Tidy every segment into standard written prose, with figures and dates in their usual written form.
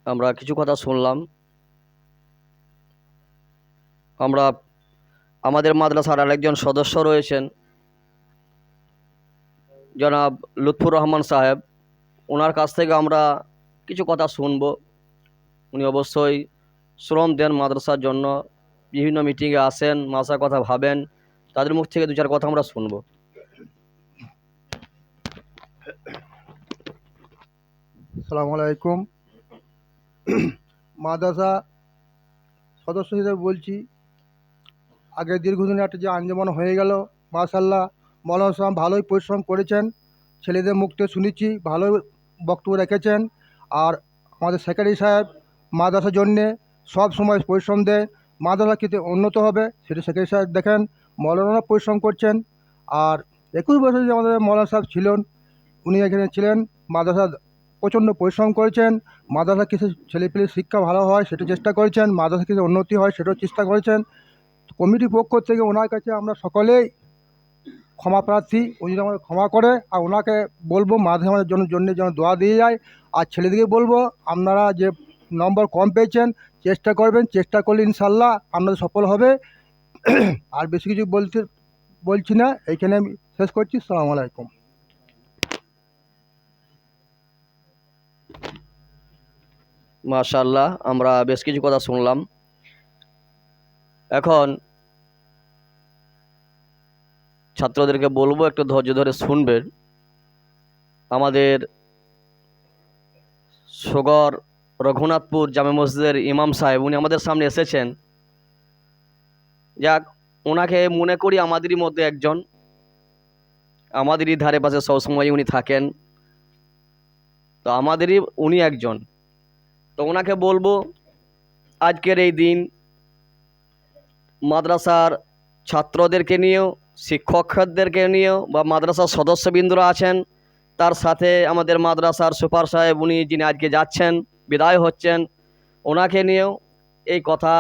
আমরা কিছু কথা শুনলাম। আমরা আমাদের মাদ্রাসার আরেকজন সদস্য রয়েছেন, জনাব লুৎফুর রহমান সাহেব। ওনার কাছ থেকে আমরা কিছু কথা শুনব। উনি অবশ্যই শ্রম দেন মাদ্রাসার জন্য, বিভিন্ন মিটিংয়ে আসেন, মাদ্রাসার কথা ভাবেন। তাদের মুখ থেকে দু চার কথা আমরা শুনব। আসসালামু আলাইকুম। মাদ্রাসা সদস্য হিসেবে বলছি, আগে দীর্ঘদিন একটা যে আঞ্জমান হয়ে গেল, মাশাআল্লাহ মৌলানা সাহেব ভালোই পরিশ্রম করেছেন। ছেলেদের মুখ থেকে শুনেছি ভালোই বক্তব্য রেখেছেন। আর আমাদের সেক্রেটারি সাহেব মাদ্রাসার জন্যে সব সময় পরিশ্রম দেয়। মাদ্রাসা কিন্তু উন্নত হবে সেটা সেক্রেটারি সাহেব দেখেন। মৌলানা পরিশ্রম করছেন। আর 21 বছর যে আমাদের মৌলানা সাহেব ছিলেন, উনি এখানে ছিলেন। মাদ্রাসা প্রচণ্ড পরিশ্রম করেছেন। মাদ্রাসা কিছু ছেলেপেলের শিক্ষা ভালো হয় সেটা চেষ্টা করেছেন, মাদ্রাসা কিছু উন্নতি হয় সেটাও চেষ্টা করেছেন। কমিটির পক্ষ থেকে ওনার কাছে আমরা সকলেই ক্ষমা প্রার্থী। উনি যেন আমাদের ক্ষমা করে। আর ওনাকে বলবো মাদ্রাসা আমাদের জন্য যেন দোয়া দিয়ে যায়। আর ছেলেদেরকে বলবো আপনারা যে নম্বর কম পেয়েছেন চেষ্টা করবেন, চেষ্টা করলে ইনশাল্লাহ আপনাদের সফল হবে। আর বেশি কিছু বলছি না, এইখানে আমি শেষ করছি। আসসালামু আলাইকুম। মাশাআল্লাহ, আমরা বেশ কিছু কথা শুনলাম। এখন ছাত্রদেরকে বলবো একটু ধৈর্য ধরে শুনবেন। আমাদের সগর রঘুনাথপুর জামে মসজিদের ইমাম সাহেব উনি আমাদের সামনে এসেছেন। যাক, ওনাকে মনে করি আমাদেরই মধ্যে একজন, আমাদেরই ধারে পাশে সবসময় উনি থাকেন, তো আমাদেরই উনি একজন। তো ওনাকে বলবো আজকের এই দিন মাদ্রাসার ছাত্রদেরকে নিয়েও, শিক্ষকদেরকে নিয়েও, বা মাদ্রাসার সদস্যবৃন্দরা আছেন, তার সাথে আমাদের মাদ্রাসার সুপার সাহেব উনি যিনি আজকে যাচ্ছেন, বিদায় হচ্ছেন, ওনাকে নিয়েও এই কথা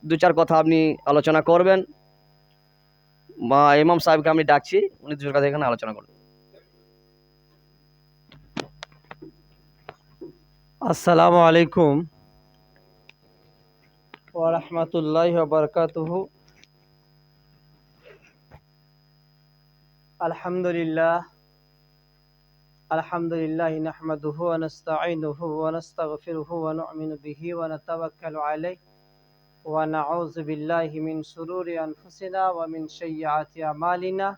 দু চার কথা আপনি আলোচনা করবেন। বা ইমাম সাহেবকে আমি ডাকছি, উনি দু চার কথা এখানে আলোচনা করবেন। আসসালামু আলাইকুম ওয়া রাহমাতুল্লাহি ওয়া বারাকাতুহু। আলহামদুলিল্লাহ নাহমাদুহু ওয়া নাস্তাঈনুহু ওয়া নাস্তাগফিরুহু ওয়া নু'মিনু বিহি ওয়া নাতাওয়াক্কালু আলাইহি ওয়া নাউযু বিল্লাহি মিন শুরুরি আনফুসিনা ওয়া মিন সাইয়্যাতি আমালিনা।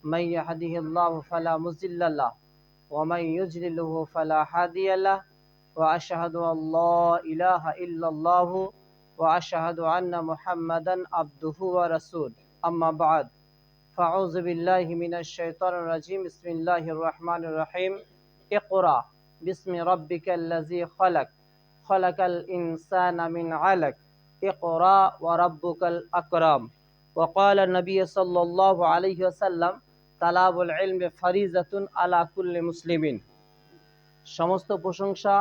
মান ইয়াহদিহিল্লাহু ফালা মুযিল্লা লাহু ওয়া মান ইউযলিলহু ফালা হাদিয়া লাহু ওয়া আশহাদু আল্লা ইলাহা ইল্লাল্লাহু ওয়া আশহাদু আন্না মুহাম্মাদান আবদুহু ওয়া রাসূলুহু। আম্মা বা'দ। ফাউযু বিল্লাহি মিনাশ শাইতানির রাজীম। বিসমিল্লাহির রহমানির রহিম। ইকরা বিসমি রাব্বিকাল্লাযী খালাক, খালাকাল ইনসানা মিন আলাক, ইকরা ওয়া রাব্বুকাল আকরাম। ওয়া ক্বালা নবী সাল্লাল্লাহু আলাইহি ওয়াসাল্লাম, তালাবুল ইলমি ফারিজাতুন আলা কুল্লি মুসলিমিন। সমস্ত প্রশংসা,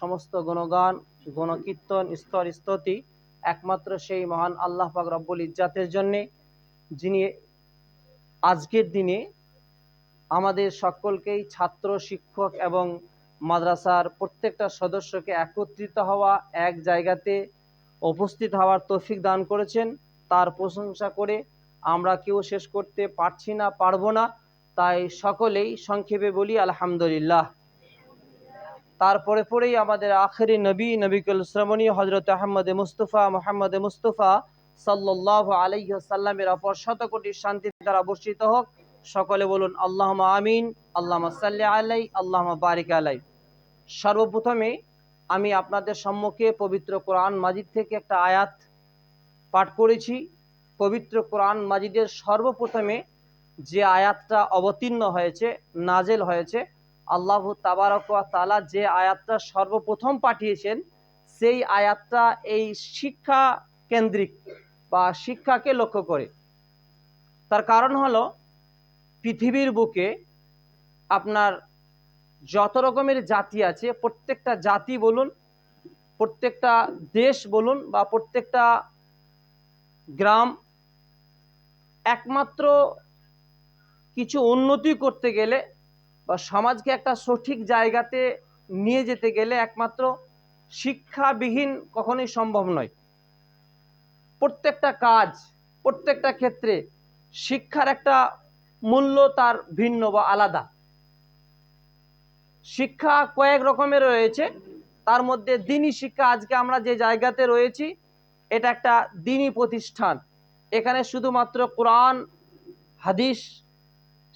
সমস্ত গুণগান, গুণকীর্তন, স্তর স্তুতি একমাত্র সেই মহান আল্লাহ পাক রব্বুল ইজ্জাতের জন্যে, যিনি আজকের দিনে আমাদের সকলকেই ছাত্র, শিক্ষক এবং মাদ্রাসার প্রত্যেকটা সদস্যকে একত্রিত হওয়া, এক জায়গাতে উপস্থিত হওয়ার তৌফিক দান করেছেন। তার প্রশংসা করে আমরা কেউ শেষ করতে পারছি না, পারবো না। তাই সকলেই সংক্ষেপে বলি আলহামদুলিল্লাহ। তারপরে পরেই আমাদের আখেরি নবীকুল শ্রমণী হযরত মোহাম্মদ মুস্তাফা সাল্লাল্লাহু আলাইহি ওয়াসাল্লামের অপর শতকোটি শান্তি দ্বারা বর্ষিত হোক। সকলে বলুন আল্লাহুম্মা আমিন, আল্লাহুম্মা সাল্লি আলাই, আল্লাহুম্মা বারিক আলাই। সর্বপ্রথমে আমি আপনাদের সম্মুখে পবিত্র কোরআন মাজিদ থেকে একটা আয়াত পাঠ করেছি। পবিত্র কোরআন মাজিদের সর্বপ্রথমে যে আয়াতটা অবতীর্ণ হয়েছে, নাজেল হয়েছে, আল্লাহ তাবারক ওয়া তাআলা যে আয়াতটা সর্বপ্রথম পাঠিয়েছেন, সেই আয়াতটা এই শিক্ষা কেন্দ্রিক বা শিক্ষাকে লক্ষ্য করে। তার কারণ হলো, পৃথিবীর বুকে আপনার যত রকমের জাতি আছে, প্রত্যেকটা জাতি বলুন, প্রত্যেকটা দেশ বলুন, বা প্রত্যেকটা গ্রাম, একমাত্র কিছু উন্নতি করতে গেলে বা সমাজকে একটা সঠিক জায়গাতে নিয়ে যেতে গেলে একমাত্র শিক্ষাবিহীন কখনোই সম্ভব নয়। প্রত্যেকটা কাজ, প্রত্যেকটা ক্ষেত্রে শিক্ষার একটা মূল্য তার ভিন্ন বা আলাদা। শিক্ষা কয়েক রকমের রয়েছে, তার মধ্যে দ্বীনি শিক্ষা। আজকে আমরা যে জায়গাতে রয়েছি এটা একটা দ্বীনি প্রতিষ্ঠান। এখানে শুধুমাত্র কোরআন হাদিস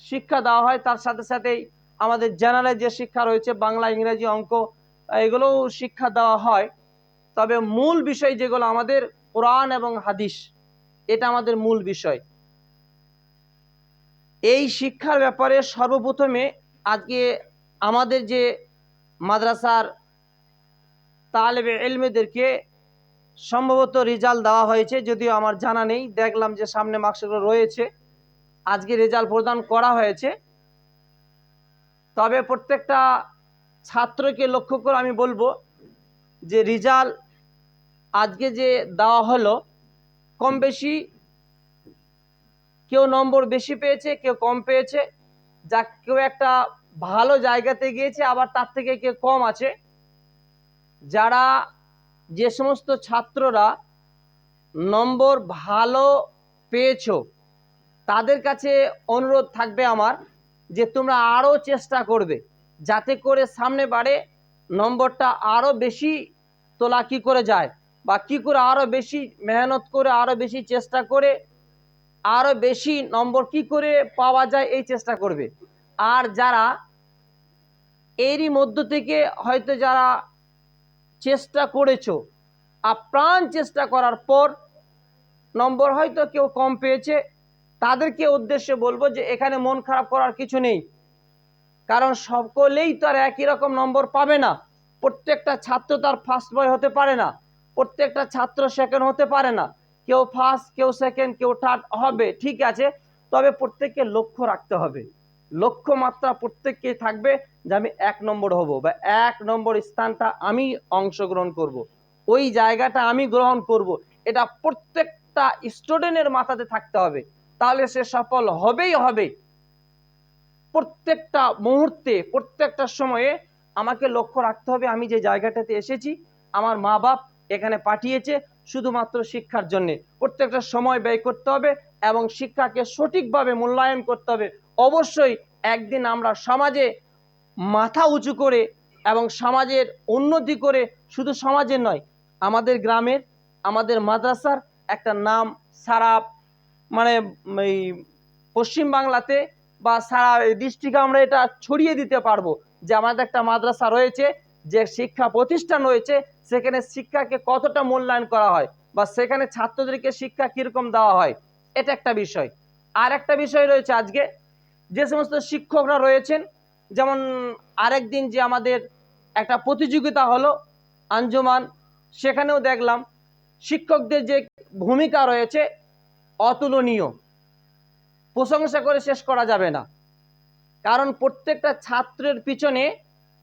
শিক্ষা দেওয়া হয়, তার সাথে সাথেই আমাদের জেনারেল যে শিক্ষা রয়েছে বাংলা, ইংরেজি, অঙ্ক, এগুলোও শিক্ষা দেওয়া হয়। তবে মূল বিষয় যেগুলো আমাদের কোরআন এবং হাদিস, এটা আমাদের মূল বিষয়। এই শিক্ষার ব্যাপারে সর্বপ্রথমে আজকে আমাদের যে মাদ্রাসার তালেবে ইলমদেরকে সম্ভবত রেজাল্ট দেওয়া হয়েছে, যদিও আমার জানা নেই। দেখলাম যে সামনে মার্কসগুলো রয়েছে, আজকে রেজাল্ট প্রদান করা হয়েছে। তবে প্রত্যেকটা ছাত্রকে লক্ষ্য করে আমি বলবো যে রেজাল্ট আজকে যে দেওয়া হলো, কম বেশি কেউ নম্বর বেশি পেয়েছে, কেউ কম পেয়েছে। যা কেউ একটা ভালো জায়গাতে গিয়েছে, আবার তার থেকে কেউ কম আছে। যারা যে সমস্ত ছাত্ররা নম্বর ভালো পেয়েছো, তাদের কাছে অনুরোধ থাকবে আমার যে তোমরা আরও চেষ্টা করবে যাতে করে সামনে বারে নম্বরটা আরও বেশি তোলা কি করে যায়, বা কি করে আরও বেশি মেহনত করে, আরও বেশি চেষ্টা করে, আরও বেশি নম্বর কি করে পাওয়া যায়, এই চেষ্টা করবে। আর যারা এরই মধ্য থেকে হয়তো যারা চেষ্টা করেছো, আপ্রাণ চেষ্টা করার পর নম্বর হয়তো কেউ কম পেয়েছে, তাদেরকে উদ্দেশ্যে বলবো যে এখানে মন খারাপ করার কিছু নেই। কারণ সকলেই তো আর একই রকম নম্বর পাবে না। প্রত্যেকটা ছাত্র তার ফার্স্ট বয় হতে পারে না, প্রত্যেকটা ছাত্র সেকেন্ড হতে পারে না। কেউ ফার্স্ট, কেউ সেকেন্ড, কেউ থার্ড হবে, ঠিক আছে। তবে প্রত্যেককে লক্ষ্য রাখতে হবে, লক্ষ্যমাত্রা প্রত্যেককে থাকবে যে আমি 1 নম্বর হব, বা 1 নম্বর স্থানটা আমি অংশগ্রহণ করব, ওই জায়গাটা আমি গ্রহণ করব। এটা প্রত্যেকটা স্টুডেন্টের মাথাতে থাকতে হবে, তাহলে সে সফল হবেই হবে। প্রত্যেকটা মুহূর্তে, প্রত্যেকটা সময়ে আমাকে লক্ষ্য রাখতে হবে আমি যে জায়গাটাতে এসেছি, আমার মা বাপ এখানে পাঠিয়েছে শুধুমাত্র শিক্ষার জন্য। প্রত্যেকটা সময় ব্যয় করতে হবে এবং শিক্ষাকে সঠিকভাবে মূল্যায়ন করতে হবে। অবশ্যই একদিন আমরা সমাজে মাথা উঁচু করে এবং সমাজের উন্নতি করে, শুধু সমাজের নয়, আমাদের গ্রামের, আমাদের মাদ্রাসার একটা নাম সারা মানে এই পশ্চিম বাংলাতে বা সারা ডিস্ট্রিক্টে আমরা এটা ছড়িয়ে দিতে পারবো যে আমাদের একটা মাদ্রাসা রয়েছে, যে শিক্ষা প্রতিষ্ঠান রয়েছে, সেখানে শিক্ষাকে কতটা মূল্যায়ন করা হয়, বা সেখানে ছাত্রদেরকে শিক্ষা কিরকম দেওয়া হয়, এটা একটা বিষয়। আর একটা বিষয় রয়েছে, আজকে যে সমস্ত শিক্ষকরা রয়েছেন, যেমন আরেকদিন যে আমাদের একটা প্রতিযোগিতা হলো আঞ্জুমান, সেখানেও দেখলাম শিক্ষকদের যে ভূমিকা রয়েছে অতুলনীয়, প্রশংসা করে শেষ করা যাবে না। কারণ প্রত্যেকটা ছাত্রের পিছনে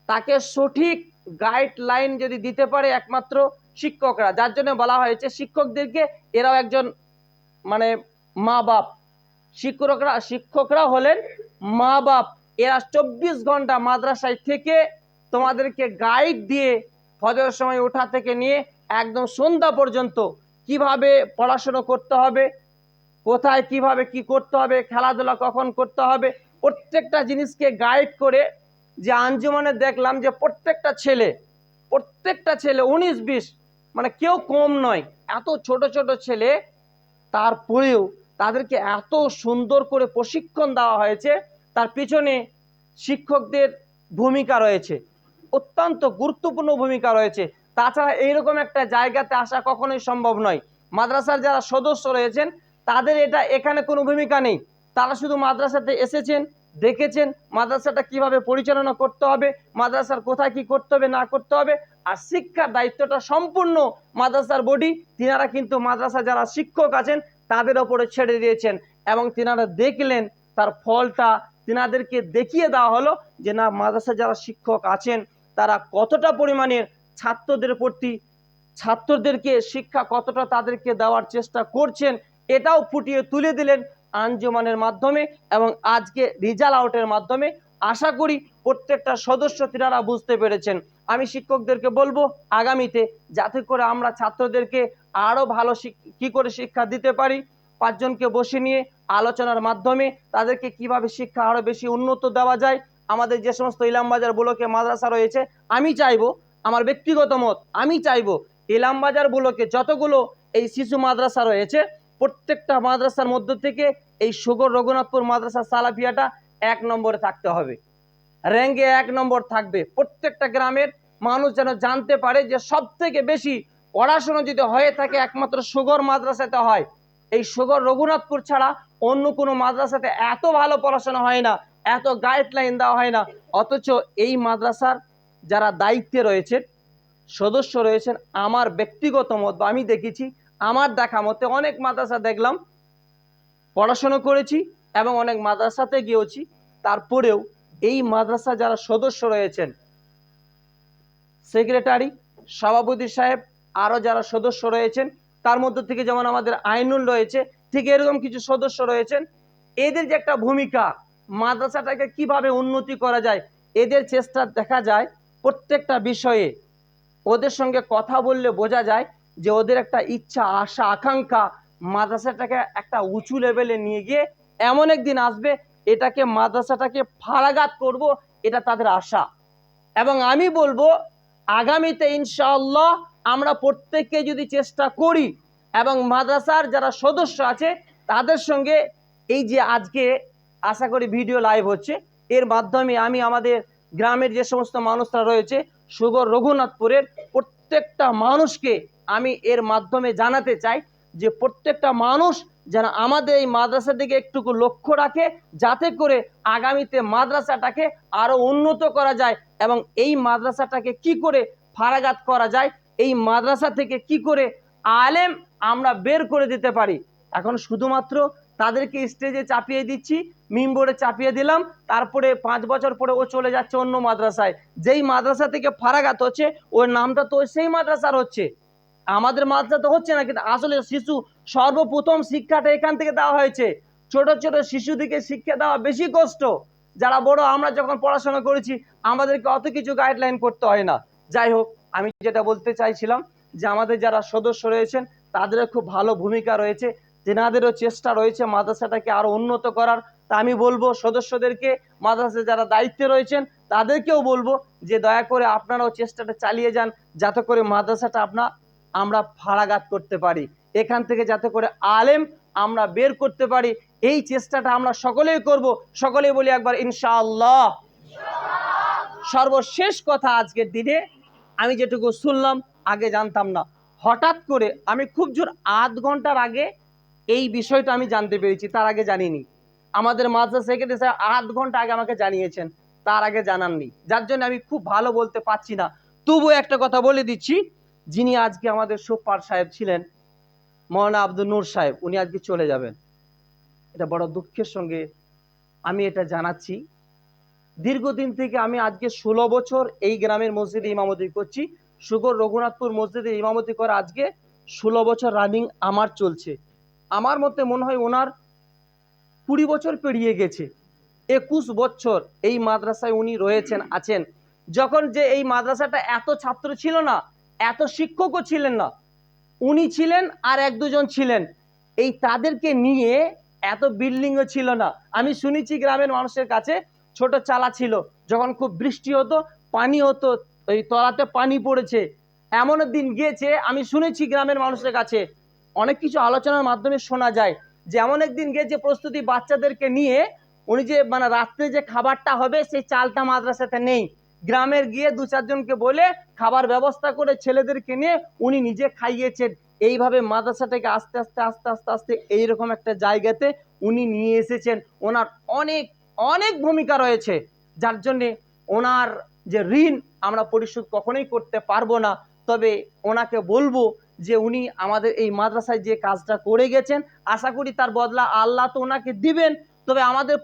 তাকে সঠিক গাইডলাইন যদি দিতে পারে একমাত্র শিক্ষকরা, যার জন্য বলা হয়েছে শিক্ষকদেরকে এরাও একজন মানে মা বাপ। শিক্ষকরা হলেন মা বাপ। এরা 24 ঘন্টা মাদ্রাসায় থেকে তোমাদেরকে গাইড দিয়ে ফজরের সময় ওঠা থেকে নিয়ে একদম সন্ধ্যা পর্যন্ত কিভাবে পড়াশোনা করতে হবে, কোথায় কিভাবে কি করতে হবে, খেলাধুলা কখন করতে হবে, প্রত্যেকটা জিনিসকে গাইড করে। যে আঞ্জুমানে দেখলাম যে প্রত্যেকটা ছেলে 19-20, মানে কেউ কম নয়, এত ছোট ছোট ছেলে, তারপরেও তাদেরকে এত সুন্দর করে প্রশিক্ষণ দেওয়া হয়েছে। তার পিছনে শিক্ষকদের ভূমিকা রয়েছে, অত্যন্ত গুরুত্বপূর্ণ ভূমিকা রয়েছে। তাছাড়া এইরকম একটা জায়গাতে আসা কখনোই সম্ভব নয়। মাদ্রাসার যারা সদস্য রয়েছেন তাদের এখানে কোনো ভূমিকা নেই। তারা শুধু মাদ্রাসাতে এসেছেন, দেখেছেন মাদ্রাসাটা কিভাবে পরিচালনা করতে হবে, মাদ্রাসার কোথায় কি করতে হবে না করতে হবে। আর শিক্ষার দায়িত্বটা সম্পূর্ণ মাদ্রাসার বডি, তিনারা কিন্তু মাদ্রাসা যারা শিক্ষক আছেন তাদের ওপরে ছেড়ে দিয়েছেন। এবং তিনারা দেখলেন তার ফলটা, তিনাদেরকে দেখিয়ে দেওয়া হলো যে না, মাদ্রাসা যারা শিক্ষক আছেন তারা কতটা পরিমাণের ছাত্রদের প্রতি, ছাত্রদেরকে শিক্ষা কতটা তাদেরকে দেওয়ার চেষ্টা করছেন, এটাও ফুটিয়ে তুলে দিলেন আঞ্জুমানের মাধ্যমে এবং আজকে রেজাল্ট আউটের মাধ্যমে। আশা করি প্রত্যেকটা সদস্য তিনারা বুঝতে পেরেছেন। আমি শিক্ষকদেরকে বলবো আগামীতে যাতে করে আমরা ছাত্রদেরকে আরো ভালো কি করে শিক্ষা দিতে পারি, 5 জনকে বসে নিয়ে আলোচনার মাধ্যমে তাদেরকে কিভাবে শিক্ষা আরো বেশি উন্নত দেওয়া যায়। আমাদের যে সমস্ত ইলামবাজার ব্লকে মাদ্রাসা রয়েছে, আমি চাইবো, আমার ব্যক্তিগত মত, আমি চাইবো ইলামবাজার ব্লকে যতগুলো এই শিশু মাদ্রাসা রয়েছে প্রত্যেকটা মাদ্রাসার মধ্য থেকে এই সুগর রঘুনাথপুর মাদ্রাসা সালাফিয়াটা 1 নম্বরে থাকতে হবে, র্যাঙ্কে 1 নম্বর থাকবে। প্রত্যেকটা গ্রামের মানুষ যেন জানতে পারে যে সব থেকে বেশি পড়াশোনা যদি হয়ে থাকে একমাত্র সুগর মাদ্রাসাতে হয়। এই সুগর রঘুনাথপুর ছাড়া অন্য কোনো মাদ্রাসাতে এত ভালো পড়াশোনা হয় না, এত গাইডলাইন দেওয়া হয় না। অথচ এই মাদ্রাসার যারা দায়িত্বে রয়েছেন, সদস্য রয়েছেন, আমার ব্যক্তিগত মত আমি দেখেছি, আমার দেখা মতে অনেক মাদ্রাসা দেখলাম, পড়াশোনা করেছি এবং অনেক মাদ্রাসাতে গিয়েছি, তারপরেও এই মাদ্রাসা যারা সদস্য রয়েছেন, সেক্রেটারি, সভাপতি সাহেব, আরো যারা সদস্য রয়েছেন, তার মধ্যে থেকে যেমন আমাদের আইনুল রয়েছে, ঠিক এরকম কিছু সদস্য রয়েছেন, এদের যে একটা ভূমিকা মাদ্রাসাটাকে কিভাবে উন্নতি করা যায়, এদের চেষ্টা দেখা যায় প্রত্যেকটা বিষয়ে। ওদের সঙ্গে কথা বললে বোঝা যায় যে ওদের একটা ইচ্ছা, আশা, আকাঙ্ক্ষা মাদ্রাসাটাকে একটা উঁচু লেভেলে নিয়ে গিয়ে এমন একদিন আসবে এটাকে মাদ্রাসাটাকে ফারাগাত করব, এটা তাদের আশা। এবং আমি বলবো আগামীতে ইনশাআল্লাহ আমরা প্রত্যেককে যদি চেষ্টা করি এবং মাদ্রাসার যারা সদস্য আছে তাদের সঙ্গে এই যে আজকে আশা করি ভিডিও লাইভ হচ্ছে, এর মাধ্যমে আমি আমাদের গ্রামের যে সমস্ত মানুষরা রয়েছে সুগর রঘুনাথপুরের প্রত্যেকটা মানুষকে আমি এর মাধ্যমে জানাতে চাই যে প্রত্যেকটা মানুষ যেন আমাদের এই মাদ্রাসা দিকে একটুকু লক্ষ্য রাখে, যাতে করে আগামীতে মাদ্রাসাটাকে আরো উন্নত করা যায় এবং এই মাদ্রাসাটাকে কি করে ফারাগাত করা যায়, এই মাদ্রাসা থেকে কি করে আলেম আমরা বের করে দিতে পারি। এখন শুধুমাত্র তাদেরকে স্টেজে চাপিয়ে দিচ্ছি, মিম্বরে চাপিয়ে দিলাম, তারপরে 5 বছর পরে ও চলে যাচ্ছে অন্য মাদ্রাসায়। যেই মাদ্রাসা থেকে ফারাগাত হচ্ছে ওর নামটা তো সেই মাদ্রাসার হচ্ছে, আমাদের মাদ্রাসা তো হচ্ছে না। কিন্তু আসলে শিশু সর্বপ্রথম শিক্ষাটা এখান থেকে দেওয়া হয়েছে। ছোট ছোট শিশুদেরকে শিক্ষা দেওয়া বেশি কষ্ট, যারা বড় আমরা যখন পড়াশোনা করেছি আমাদেরকে অত কিছু গাইডলাইন করতে হয় না। যাই হোক, আমি যেটা বলতে চাইছিলাম যে আমাদের যারা সদস্য রয়েছেন তাদেরও খুব ভালো ভূমিকা রয়েছে, তেনাদেরও চেষ্টা রয়েছে মাদ্রাসাটাকে আরো উন্নত করার। তা আমি বলবো সদস্যদেরকে, মাদ্রাসায় যারা দায়িত্বে রয়েছেন তাদেরকেও বলবো যে দয়া করে আপনারাও চেষ্টাটা চালিয়ে যান যাতে করে মাদ্রাসাটা আমরা ফারাগাত করতে পারি, এখান থেকে যাতে করে আলেম আমরা বের করতে পারি। এই চেষ্টাটা আমরা সকলেই করব, সকলেই বলি একবার ইনশাআল্লাহ। সর্বশেষ কথা, আজকের দিনে আমি যেটুকু শুনলাম আগে জানতাম না, হঠাৎ করে আমি খুব জোর আধ ঘন্টার আগে এই বিষয়টা আমি জানতে পেরেছি, তার আগে জানিনি। আমাদের মাদ্রাসা সেক্রেটারি সাহেব আধ ঘন্টা আগে আমাকে জানিয়েছেন, তার আগে জানাননি, যার জন্য আমি খুব ভালো বলতে পারছি না। তবুও একটা কথা বলে দিচ্ছি, যিনি আজকে আমাদের সুপার সাহেব ছিলেন মৌলানা আব্দুল নূর সাহেব, উনি আজকে চলে যাবেন। এটা বড় দুঃখের সঙ্গে আমি এটা জানাচ্ছি। দীর্ঘদিন থেকে আমি আজকে 16 বছর এই গ্রামের মসজিদে ইমামতি করছি, সুগর রঘুনাথপুর মসজিদে ইমামতি করে আজকে 16 বছর রানিং আমার চলছে। আমার মতে মনে হয় ওনার 20 বছর পেরিয়ে গেছে, 21 বছর এই মাদ্রাসায় উনি রয়েছেন, আছেন। যখন যে এই মাদ্রাসাটা এত ছাত্র ছিল না, এত শিক্ষকও ছিলেন না, উনি ছিলেন আর 1-2 জন ছিলেন, এই তাদেরকে নিয়ে এত বিল্ডিংও ছিল না। আমি শুনেছি গ্রামের মানুষের কাছে ছোট চালা ছিল, যখন খুব বৃষ্টি হতো পানি হতো, ওই তলাতে পানি পড়েছে, এমন দিন গিয়েছে আমি শুনেছি গ্রামের মানুষের কাছে, অনেক কিছু আলোচনার মাধ্যমে শোনা যায় যে এমন একদিন গিয়েছে প্রস্তুতি বাচ্চাদেরকে নিয়ে উনি যে রাত্রে যে খাবারটা হবে সেই চালটা মাদ্রাসাতে নেই, গ্রামের গিয়ে 2-4 জনকে বলে খাবার ব্যবস্থা করে ছেলেদেরকে নিয়ে উনি নিজে খাইয়েছেন। এইভাবে মাদ্রাসাটাকে আস্তে আস্তে আস্তে আস্তে আস্তে এইরকম একটা জায়গাতে উনি নিয়ে এসেছেন। ওনার অনেক অনেক ভূমিকা রয়েছে, যার জন্যে ওনার যে ঋণ আমরা পরিশোধ কখনোই করতে পারবো না। তবে ওনাকে বলবো যে উনি আমাদের এই মাদ্রাসায় যে কাজটা করে গেছেন, আশা করি তার বদলা আল্লাহ তো ওনাকে দিবেন। তবে আমাদের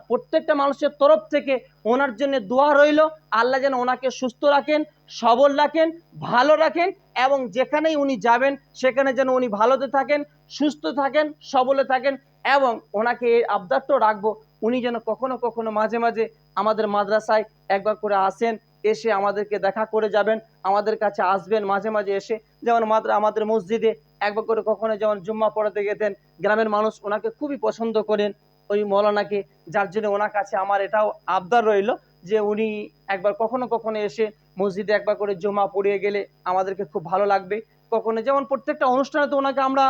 প্রত্যেকটা মানুষের তরফ থেকে ওনার জন্য দোয়া রইল, আল্লাহ যেন ওনাকে সুস্থ রাখেন, সবল রাখেন, ভালো রাখেন, এবং যেখানেই উনি যাবেন সেখানে যেন উনি ভালোতে থাকেন, সুস্থ থাকেন, সবলে থাকেন। এবং ওনাকে এই আবদারটাও রাখবো, উনি যেন কখনো কখনো মাঝে মাঝে আমাদের মাদ্রাসায় একবার করে আসেন, এসে আমাদেরকে দেখা করে যাবেন, আমাদের কাছে আসবেন মাঝে মাঝে এসে। যেমন আমাদের মসজিদে একবার করে কখনো যেমন জুম্মা পড়াতে গেতেন, গ্রামের মানুষ ওনাকে খুবই পছন্দ করেন ওই মৌলানাকে, যার জন্য ওনার কাছে আমার এটাও আবদার রইল যে উনি একবার কখনো কখনো এসে মসজিদে একবার করে জুম্মা পড়িয়ে গেলে আমাদেরকে খুব ভালো লাগবে। কখনো যেমন প্রত্যেকটা অনুষ্ঠানে তো ওনাকে আমরা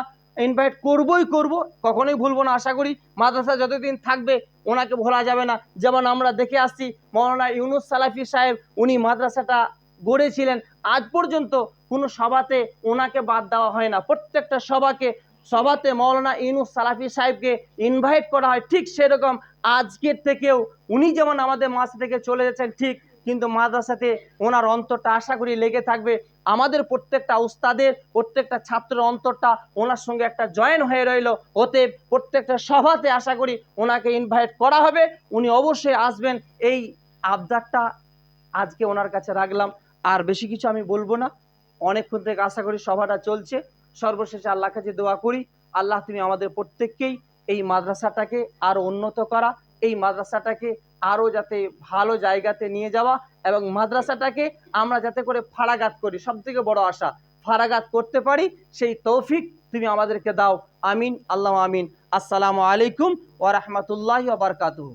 ইনভাইট করবই করব, কখনোই ভুলবো না। আশা করি মাদ্রাসা যতদিন থাকবে ওনাকে ভোলা যাবে না। যেমন আমরা দেখে আসছি মৌলানা ইউনুস সালাফি সাহেব, উনি মাদ্রাসাটা গড়েছিলেন, আজ পর্যন্ত কোনো সভাতে ওনাকে বাদ দেওয়া হয় না। প্রত্যেকটা সভাতে মৌলানা ইউনুস সালাফি সাহেবকে ইনভাইট করা হয়। ঠিক সেরকম আজকের থেকেও উনি যেমন আমাদের মাঝ থেকে চলে যাচ্ছেন ঠিক, কিন্তু মাদ্রাসাতে ওনার অন্তরটা আশা করি লেগে থাকবে। আমাদের প্রত্যেকটা উস্তাদের, প্রত্যেকটা ছাত্রের অন্তরটা ওনার সঙ্গে একটা জয়েন হয়ে রইল। ওতে প্রত্যেকটা সভাতে আশা করি ওনাকে ইনভাইট করা হবে, উনি অবশ্যই আসবেন। এই আবদারটা আজকে ওনার কাছে রাখলাম। আর বেশি কিছু আমি বলবো না, অনেকক্ষণ থেকে আশা করি সভাটা চলছে। সর্বশেষে আল্লাহ কাছে দোয়া করি, আল্লাহ তুমি আমাদের প্রত্যেককেই এই মাদ্রাসাটাকে আরো উন্নত করা, এই মাদ্রাসাটাকে আরো যাতে ভালো জায়গাতে নিয়ে যাওয়া, এবং মাদ্রাসাটাকে আমরা যাতে করে ফারাগাত করি, সব থেকে বড় আশা ফারাগাত করতে পারি, সেই তৌফিক তুমি আমাদেরকে দাও। আমিন, আল্লাহ আমিন। আসসালামু আলাইকুম ওয়া রাহমাতুল্লাহি ওয়া বারাকাতুহু।